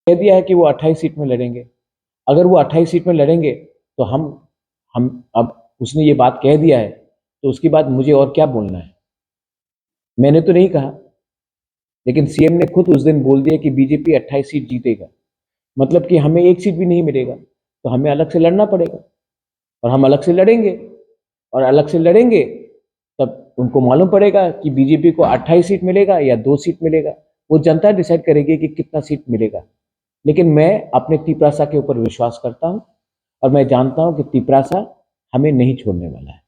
कह दिया है कि वो 28 सीट में लड़ेंगे। अगर वो 28 सीट में लड़ेंगे तो हम अब उसने ये बात कह दिया है तो उसके बाद मुझे और क्या बोलना है? मैंने तो नहीं कहा, लेकिन सीएम ने खुद उस दिन बोल दिया कि बीजेपी 28 सीट जीतेगा। मतलब कि हमें एक सीट भी नहीं मिलेगा तो हमें अलग से लड़ना पड़ेगा और हम अलग से लड़ेंगे और अलग से लड़ेंगे तब उनको मालूम पड़ेगा कि बीजेपी को 28 सीट मिलेगा या 2 सीट मिलेगा। वो जनता डिसाइड करेगी कि कितना सीट मिलेगा। लेकिन मैं अपने तिपरासा के ऊपर विश्वास करता हूं और मैं जानता हूं कि तिपरासा हमें नहीं छोड़ने वाला है।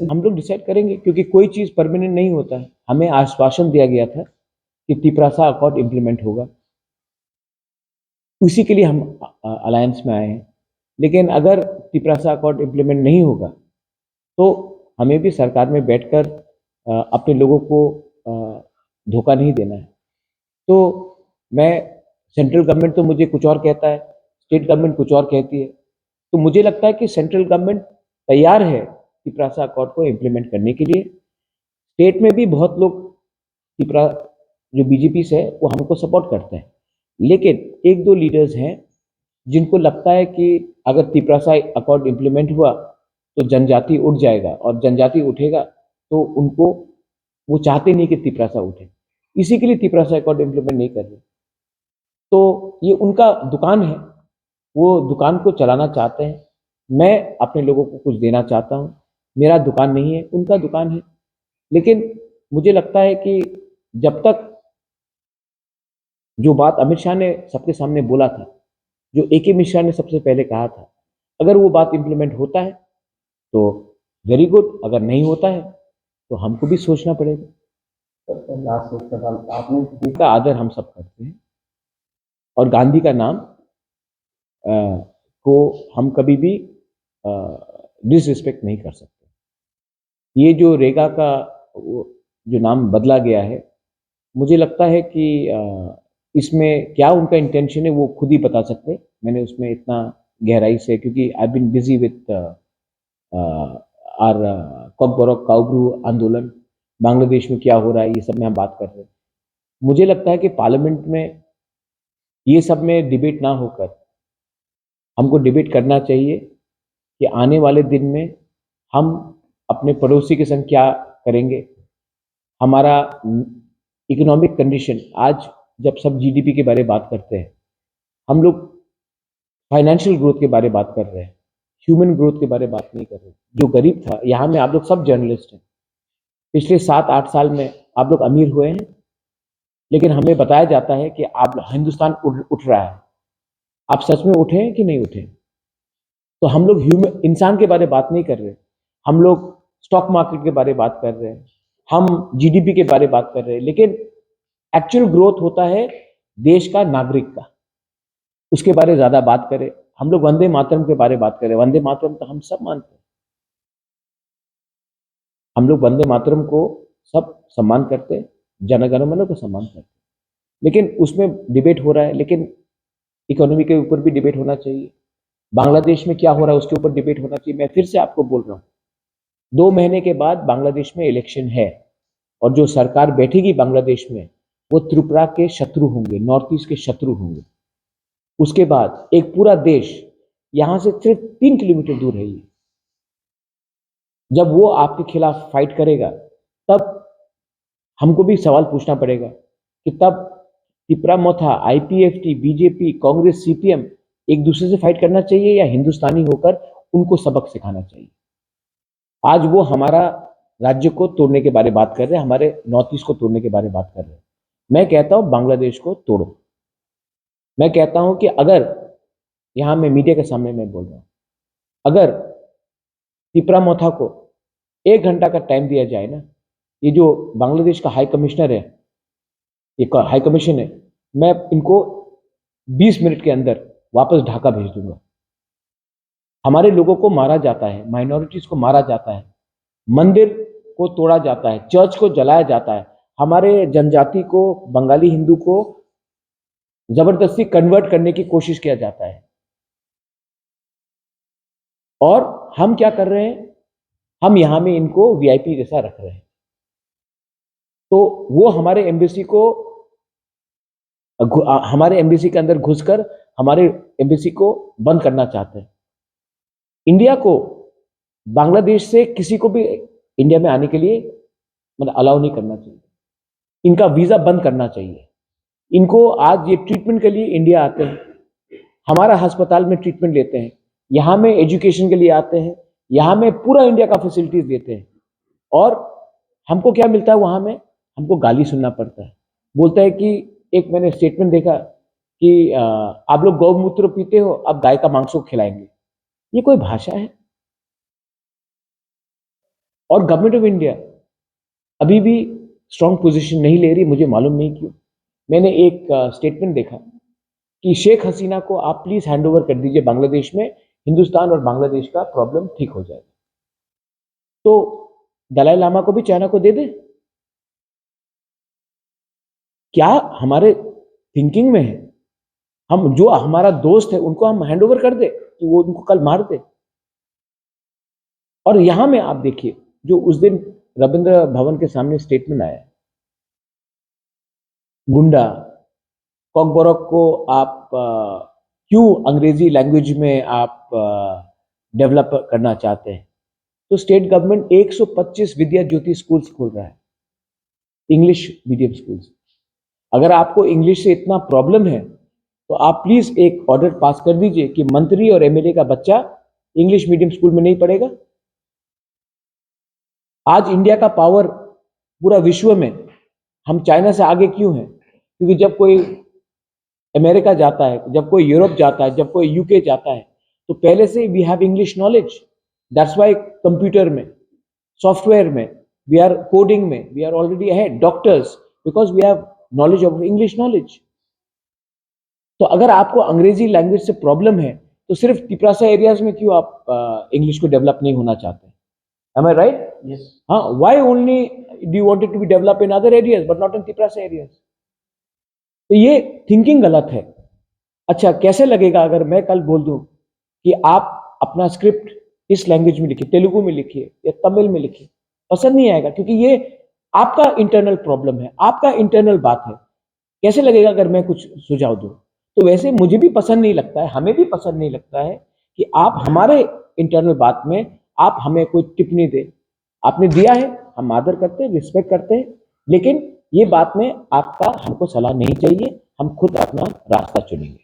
हम लोग डिसाइड करेंगे क्योंकि कोई चीज परमानेंट नहीं होता है। हमें आश्वासन दिया गया था कि तिपरासा अकॉर्ड इंप्लीमेंट होगा, उसी के लिए हम अलायंस में आए हैं। लेकिन अगर तिपरासा अकॉर्ड इंप्लीमेंट नहीं होगा तो हमें भी सरकार में बैठकर अपने लोगों को धोखा नहीं देना है। तो मैं सेंट्रल गवर्नमेंट तो मुझे कुछ और कहता है, स्टेट गवर्नमेंट कुछ और कहती है। तो मुझे लगता है कि सेंट्रल गवर्नमेंट तैयार है तिपरासा अकॉर्ड को इम्प्लीमेंट करने के लिए। स्टेट में भी बहुत लोग तिपरा जो बीजेपी से है वो हमको सपोर्ट करते हैं, लेकिन एक दो लीडर्स हैं जिनको लगता है कि अगर तिपरासा अकॉर्ड इम्प्लीमेंट हुआ तो जनजाति उठ जाएगा और जनजाति उठेगा तो उनको वो चाहते नहीं कि तिपरासा उठे, इसी के लिए तिपरासा अकॉर्ड इम्प्लीमेंट नहीं कर रहे। तो ये उनका दुकान है, वो दुकान को चलाना चाहते हैं। मैं अपने लोगों को कुछ देना चाहता हूँ। मेरा दुकान नहीं है, उनका दुकान है। लेकिन मुझे लगता है कि जब तक जो बात अमित शाह ने सबके सामने बोला था, जो ए.के. मिश्रा ने सबसे पहले कहा था, अगर वो बात इंप्लीमेंट होता है तो वेरी गुड, अगर नहीं होता है तो हमको भी सोचना पड़ेगा। लास्ट एक सवाल, आपने का आदर हम सब करते हैं और गांधी का नाम को हम कभी भी डिसरिस्पेक्ट नहीं कर सकते। ये जो रेगा का जो नाम बदला गया है, मुझे लगता है कि इसमें क्या उनका इंटेंशन है वो खुद ही बता सकते हैं। मैंने उसमें इतना गहराई से, क्योंकि I been busy with our Kokborok Kaubru आंदोलन, बांग्लादेश में क्या हो रहा है ये सब में हम बात कर रहे हैं। मुझे लगता है कि पार्लियामेंट में ये सब में डिबेट ना होकर हमको डिबेट करना चाहिए कि आने वाले दिन में हम अपने पड़ोसी के संग क्या करेंगे। हमारा इकोनॉमिक कंडीशन आज, जब सब जीडीपी के बारे में बात करते हैं, हम लोग फाइनेंशियल ग्रोथ के बारे में बात कर रहे हैं, ह्यूमन ग्रोथ के बारे में बात नहीं कर रहे। जो गरीब था, यहाँ में आप लोग सब जर्नलिस्ट हैं, पिछले 7-8 साल में आप लोग अमीर हुए हैं, लेकिन हमें बताया जाता है कि आप हिंदुस्तान उठ रहा है। आप सच में उठे हैं कि नहीं उठे? तो हम लोग ह्यूमन इंसान के बारे में बात नहीं कर रहे, हम लोग स्टॉक मार्केट के बारे में बात कर रहे हैं, हम जीडीपी के बारे में बात कर रहे हैं, लेकिन एक्चुअल ग्रोथ होता है देश का, नागरिक का। उसके बारे में ज्यादा बात करें। हम लोग वंदे मातरम के बारे में बात करें, वंदे मातरम तो हम सब मानते हैं, हम लोग वंदे मातरम को सब सम्मान करते हैं, जन गण मन को सम्मान करते हैं, लेकिन उसमें डिबेट हो रहा है। लेकिन इकोनॉमी के ऊपर भी डिबेट होना चाहिए, बांग्लादेश में क्या हो रहा है उसके ऊपर डिबेट होना चाहिए। मैं फिर से आपको बोल रहा हूँ, 2 महीने के बाद बांग्लादेश में इलेक्शन है और जो सरकार बैठेगी बांग्लादेश में वो त्रिपुरा के शत्रु होंगे, नॉर्थ ईस्ट के शत्रु होंगे। उसके बाद एक पूरा देश यहां से सिर्फ 3 किलोमीटर दूर है ये, जब वो आपके खिलाफ फाइट करेगा तब हमको भी सवाल पूछना पड़ेगा कि तब तिपरा मोथा, आईपीएफटी, बीजेपी, कांग्रेस, सीपीएम एक दूसरे से फाइट करना चाहिए या हिंदुस्तानी होकर उनको सबक सिखाना चाहिए। आज वो हमारा राज्य को तोड़ने के बारे में बात कर रहे हैं, हमारे नॉर्थ ईस्ट को तोड़ने के बारे में बात कर रहे हैं। मैं कहता हूं बांग्लादेश को तोड़ो। मैं कहता हूं कि अगर, यहां मैं मीडिया के सामने मैं बोल रहा हूं, अगर तिपरा मोथा को 1 घंटा का टाइम दिया जाए ना, ये जो बांग्लादेश का हाई कमिश्नर है, ये हाई कमीशन है, मैं इनको 20 मिनट के अंदर वापस ढाका भेज दूंगा। हमारे लोगों को मारा जाता है, माइनॉरिटीज को मारा जाता है, मंदिर को तोड़ा जाता है, चर्च को जलाया जाता है, हमारे जनजाति को, बंगाली हिंदू को जबरदस्ती कन्वर्ट करने की कोशिश किया जाता है। और हम क्या कर रहे हैं, हम यहां में इनको वीआईपी जैसा रख रहे हैं। तो वो हमारे एम्बेसी को हमारे एम्बेसी के अंदर घुसकर हमारे एम्बेसी को बंद करना चाहते हैं। इंडिया को बांग्लादेश से किसी को भी इंडिया में आने के लिए मतलब अलाउ नहीं करना चाहिए। इनका वीजा बंद करना चाहिए। इनको आज ये ट्रीटमेंट के लिए इंडिया आते हैं, हमारा अस्पताल में ट्रीटमेंट लेते हैं, यहाँ में एजुकेशन के लिए आते हैं, यहाँ में पूरा इंडिया का फैसिलिटीज देते हैं, और हमको क्या मिलता है वहां में? हमको गाली सुनना पड़ता है। बोलता है कि एक मैंने स्टेटमेंट देखा कि आप लोग गौमूत्र पीते हो, अब गाय का मांस को खिलाएंगे। ये कोई भाषा है? और गवर्नमेंट ऑफ इंडिया अभी भी स्ट्रांग पोजीशन नहीं ले रही, मुझे मालूम नहीं क्यों। मैंने एक स्टेटमेंट देखा कि शेख हसीना को आप प्लीज हैंड ओवर कर दीजिए बांग्लादेश में, हिंदुस्तान और बांग्लादेश का प्रॉब्लम ठीक हो जाएगा। तो दलाई लामा को भी चाइना को दे दे? क्या हमारे थिंकिंग में है? हम जो हमारा दोस्त है उनको हम हैंड ओवर कर दे कि वो उनको कल मार दे? और यहां में आप देखिए, जो उस दिन रविंद्र भवन के सामने स्टेटमेंट आया, गुंडा कॉकबॉरोक को आप क्यों अंग्रेजी लैंग्वेज में आप डेवलप करना चाहते हैं? तो स्टेट गवर्नमेंट 125 विद्या ज्योति स्कूल्स खोल रहा है, इंग्लिश मीडियम स्कूल्स। अगर आपको इंग्लिश से इतना प्रॉब्लम है तो आप प्लीज एक ऑर्डर पास कर दीजिए कि मंत्री और एमएलए का बच्चा इंग्लिश मीडियम स्कूल में नहीं पढ़ेगा। आज इंडिया का पावर पूरा विश्व में, हम चाइना से आगे क्यों हैं? क्योंकि जब कोई अमेरिका जाता है, जब कोई यूरोप जाता है, जब कोई यूके जाता है, तो पहले से we have English knowledge. That's why computer में, सॉफ्टवेयर में, वी आर कोडिंग में, we are already ahead. Doctors, because we have knowledge of English knowledge. तो अगर आपको अंग्रेजी लैंग्वेज से प्रॉब्लम है तो सिर्फ तिपरासा एरियाज में क्यों आप इंग्लिश को डेवलप नहीं होना चाहते? Am I right? Yes. Why only do you want it to be developed in other areas but not in Tiprasa areas? तो ये थिंकिंग गलत है। अच्छा, कैसे लगेगा अगर मैं कल बोल दूं कि आप अपना स्क्रिप्ट इस लैंग्वेज में लिखिए, तेलुगु में लिखिए या तमिल में लिखिए? पसंद नहीं आएगा, क्योंकि ये आपका इंटरनल प्रॉब्लम है, आपका इंटरनल बात है। कैसे लगेगा अगर मैं कुछ सुझाव दूं? तो वैसे मुझे भी पसंद नहीं लगता है, हमें भी पसंद नहीं लगता है कि आप हमारे इंटरनल बात में आप हमें कोई टिप्पणी दे। आपने दिया है, हम आदर करते हैं, रिस्पेक्ट करते हैं, लेकिन ये बात में आपका हमको सलाह नहीं चाहिए। हम खुद अपना रास्ता चुनेंगे।